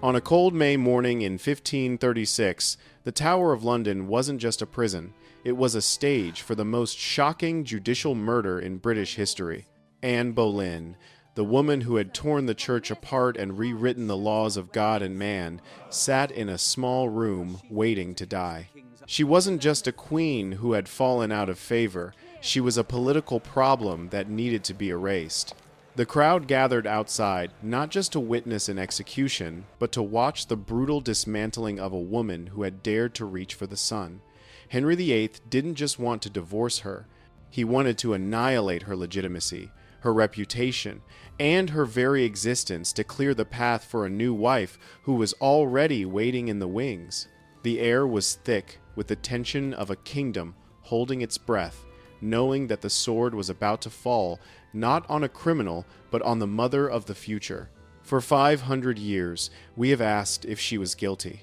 On a cold May morning in 1536, the Tower of London wasn't just a prison, it was a stage for the most shocking judicial murder in British history. Anne Boleyn, the woman who had torn the church apart and rewritten the laws of God and man, sat in a small room waiting to die. She wasn't just a queen who had fallen out of favor, she was a political problem that needed to be erased. The crowd gathered outside, not just to witness an execution, but to watch the brutal dismantling of a woman who had dared to reach for the sun. Henry VIII didn't just want to divorce her, he wanted to annihilate her legitimacy, her reputation, and her very existence to clear the path for a new wife who was already waiting in the wings. The air was thick with the tension of a kingdom holding its breath, knowing that the sword was about to fall, not on a criminal, but on the mother of the future. For 500 years, we have asked if she was guilty.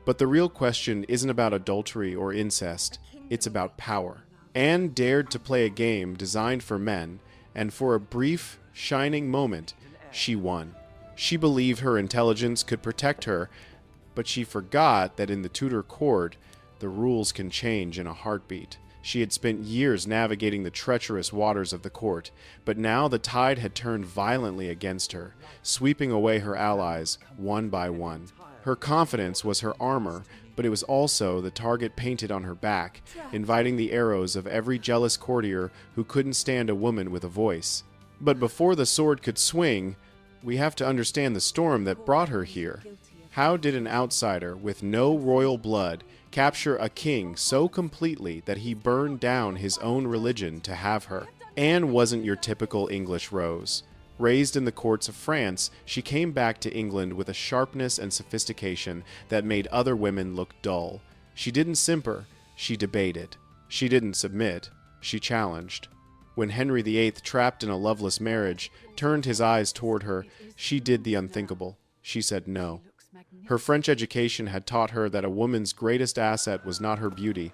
But the real question isn't about adultery or incest, it's about power. Anne dared to play a game designed for men, and for a brief, shining moment, she won. She believed her intelligence could protect her, but she forgot that in the Tudor court, the rules can change in a heartbeat. She had spent years navigating the treacherous waters of the court, but now the tide had turned violently against her, sweeping away her allies one by one. Her confidence was her armor, but it was also the target painted on her back, inviting the arrows of every jealous courtier who couldn't stand a woman with a voice. But before the sword could swing, we have to understand the storm that brought her here. How did an outsider with no royal blood capture a king so completely that he burned down his own religion to have her? Anne wasn't your typical English rose. Raised in the courts of France, she came back to England with a sharpness and sophistication that made other women look dull. She didn't simper, she debated. She didn't submit, she challenged. When Henry VIII, trapped in a loveless marriage, turned his eyes toward her, she did the unthinkable. She said no. Her French education had taught her that a woman's greatest asset was not her beauty,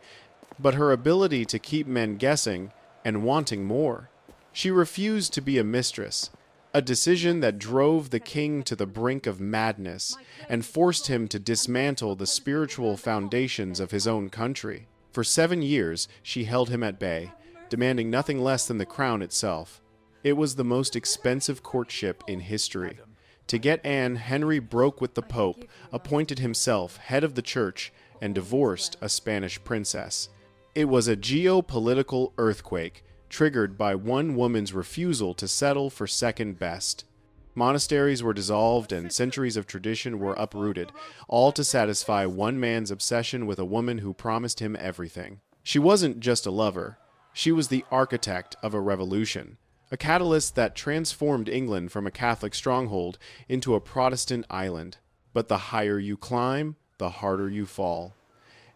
but her ability to keep men guessing and wanting more. She refused to be a mistress, a decision that drove the king to the brink of madness and forced him to dismantle the spiritual foundations of his own country. For 7 years, she held him at bay, demanding nothing less than the crown itself. It was the most expensive courtship in history. To get Anne, Henry broke with the Pope, appointed himself head of the church, and divorced a Spanish princess. It was a geopolitical earthquake, triggered by one woman's refusal to settle for second best. Monasteries were dissolved and centuries of tradition were uprooted, all to satisfy one man's obsession with a woman who promised him everything. She wasn't just a lover, she was the architect of a revolution. A catalyst that transformed England from a Catholic stronghold into a Protestant island. But the higher you climb, the harder you fall.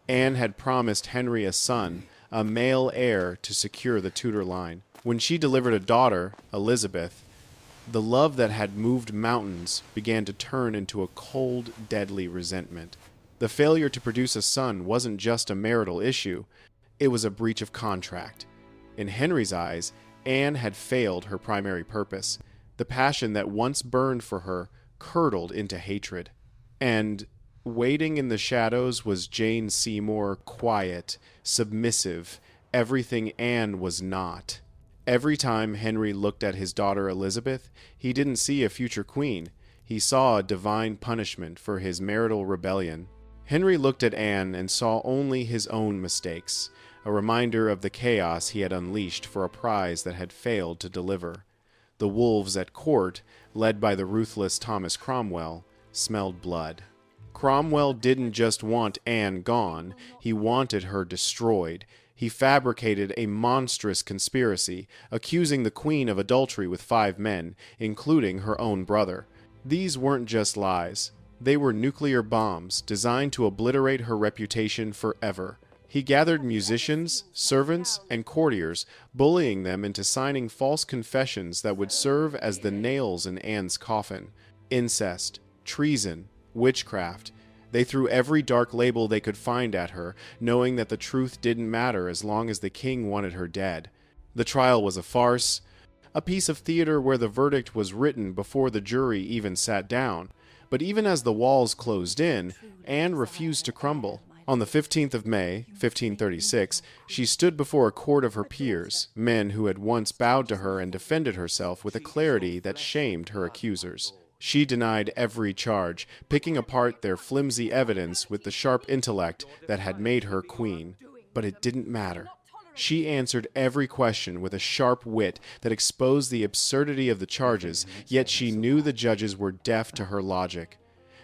Anne had promised Henry a son, a male heir to secure the Tudor line. When she delivered a daughter, Elizabeth, the love that had moved mountains began to turn into a cold, deadly resentment. The failure to produce a son wasn't just a marital issue, it was a breach of contract. In Henry's eyes, Anne had failed her primary purpose. The passion that once burned for her curdled into hatred. And waiting in the shadows was Jane Seymour, quiet, submissive, everything Anne was not. Every time Henry looked at his daughter Elizabeth, he didn't see a future queen. He saw a divine punishment for his marital rebellion. Henry looked at Anne and saw only his own mistakes, a reminder of the chaos he had unleashed for a prize that had failed to deliver. The wolves at court, led by the ruthless Thomas Cromwell, smelled blood. Cromwell didn't just want Anne gone, he wanted her destroyed. He fabricated a monstrous conspiracy, accusing the queen of adultery with 5 men, including her own brother. These weren't just lies. They were nuclear bombs designed to obliterate her reputation forever. He gathered musicians, servants, and courtiers, bullying them into signing false confessions that would serve as the nails in Anne's coffin. Incest, treason, witchcraft. They threw every dark label they could find at her, knowing that the truth didn't matter as long as the king wanted her dead. The trial was a farce, a piece of theater where the verdict was written before the jury even sat down. But even as the walls closed in, Anne refused to crumble. On the 15th of May, 1536, she stood before a court of her peers, men who had once bowed to her and defended herself with a clarity that shamed her accusers. She denied every charge, picking apart their flimsy evidence with the sharp intellect that had made her queen. But it didn't matter. She answered every question with a sharp wit that exposed the absurdity of the charges, yet she knew the judges were deaf to her logic.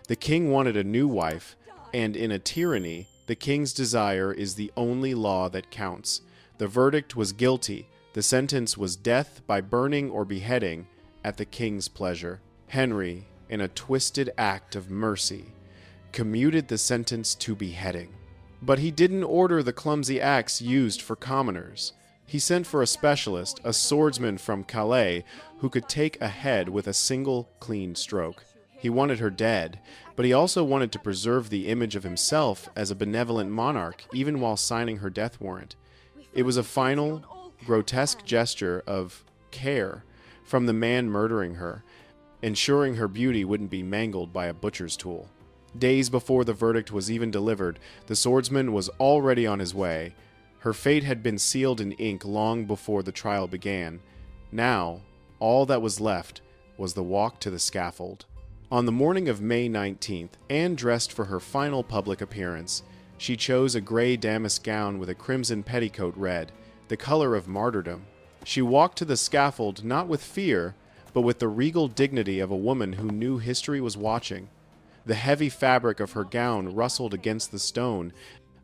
The king wanted a new wife, and in a tyranny, the king's desire is the only law that counts. The verdict was guilty. The sentence was death by burning or beheading at the king's pleasure. Henry, in a twisted act of mercy, commuted the sentence to beheading. But he didn't order the clumsy axe used for commoners. He sent for a specialist, a swordsman from Calais, who could take a head with a single clean stroke. He wanted her dead, but he also wanted to preserve the image of himself as a benevolent monarch, even while signing her death warrant. It was a final, grotesque gesture of care from the man murdering her, ensuring her beauty wouldn't be mangled by a butcher's tool. Days before the verdict was even delivered, the swordsman was already on his way. Her fate had been sealed in ink long before the trial began. Now, all that was left was the walk to the scaffold. On the morning of May 19th, Anne dressed for her final public appearance. She chose a gray damask gown with a crimson petticoat red, the color of martyrdom. She walked to the scaffold not with fear, but with the regal dignity of a woman who knew history was watching. The heavy fabric of her gown rustled against the stone,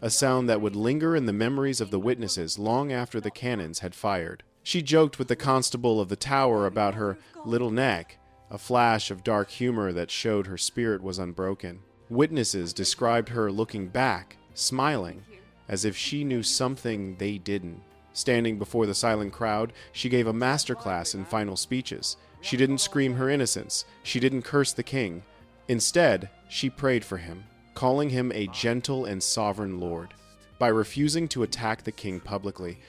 a sound that would linger in the memories of the witnesses long after the cannons had fired. She joked with the constable of the tower about her little neck, a flash of dark humor that showed her spirit was unbroken. Witnesses described her looking back, smiling, as if she knew something they didn't. Standing before the silent crowd, she gave a masterclass in final speeches. She didn't scream her innocence. She didn't curse the king. Instead, she prayed for him, calling him a gentle and sovereign lord. By refusing to attack the king publicly,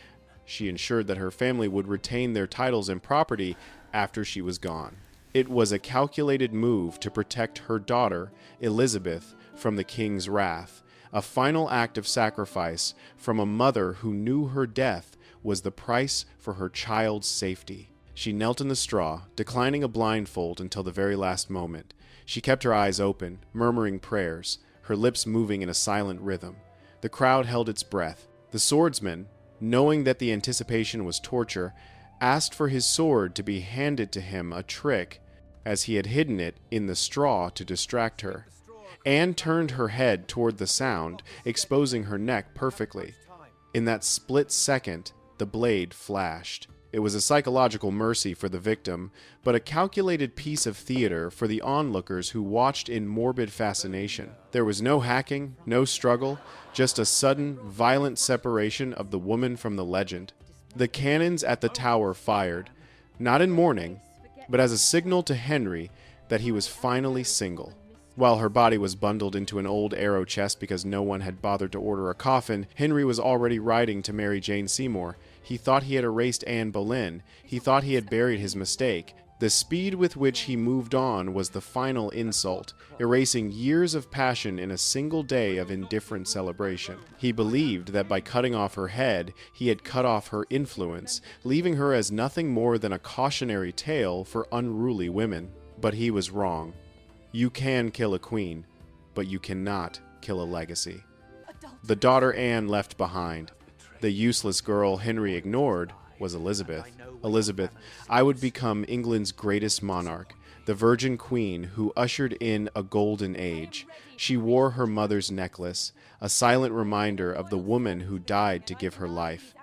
she ensured that her family would retain their titles and property after she was gone. It was a calculated move to protect her daughter, Elizabeth, from the king's wrath, a final act of sacrifice from a mother who knew her death was the price for her child's safety. She knelt in the straw, declining a blindfold until the very last moment. She kept her eyes open, murmuring prayers, her lips moving in a silent rhythm. The crowd held its breath. The swordsman, knowing that the anticipation was torture, asked for his sword to be handed to him, a trick, as he had hidden it in the straw to distract her. Anne turned her head toward the sound, exposing her neck perfectly. In that split second, the blade flashed. It was a psychological mercy for the victim, but a calculated piece of theater for the onlookers who watched in morbid fascination. There was no hacking, no struggle, just a sudden, violent separation of the woman from the legend. The cannons at the tower fired, not in mourning, but as a signal to Henry that he was finally single. While her body was bundled into an old arrow chest because no one had bothered to order a coffin, Henry was already riding to marry Jane Seymour. He thought he had erased Anne Boleyn. He thought he had buried his mistake. The speed with which he moved on was the final insult, erasing years of passion in a single day of indifferent celebration. He believed that by cutting off her head, he had cut off her influence, leaving her as nothing more than a cautionary tale for unruly women. But he was wrong. You can kill a queen, but you cannot kill a legacy. The daughter Anne left behind, the useless girl Henry ignored, was Elizabeth. Elizabeth, I would become England's greatest monarch, the Virgin Queen who ushered in a golden age. She wore her mother's necklace, a silent reminder of the woman who died to give her life.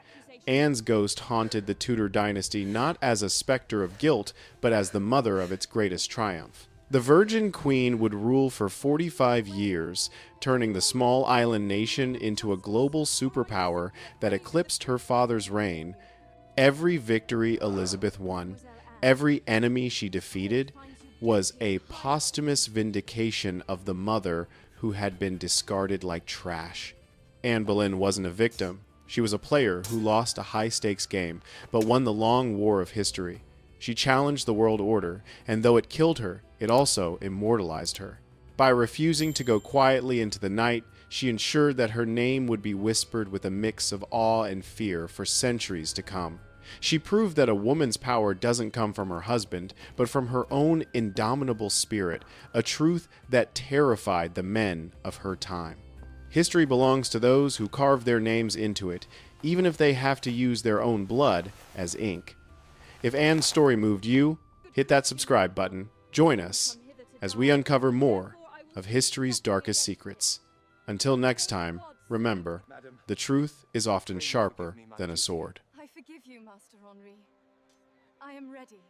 Anne's ghost haunted the Tudor dynasty not as a specter of guilt, but as the mother of its greatest triumph. The Virgin Queen would rule for 45 years, turning the small island nation into a global superpower that eclipsed her father's reign. Every victory Elizabeth won, every enemy she defeated, was a posthumous vindication of the mother who had been discarded like trash. Anne Boleyn wasn't a victim. She was a player who lost a high-stakes game, but won the long war of history. She challenged the world order, and though it killed her, it also immortalized her. By refusing to go quietly into the night, she ensured that her name would be whispered with a mix of awe and fear for centuries to come. She proved that a woman's power doesn't come from her husband, but from her own indomitable spirit, a truth that terrified the men of her time. History belongs to those who carve their names into it, even if they have to use their own blood as ink. If Anne's story moved you, hit that subscribe button. Join us as we uncover more of history's darkest secrets. Until next time, remember, the truth is often sharper than a sword. I forgive you, Master Henri. I am ready.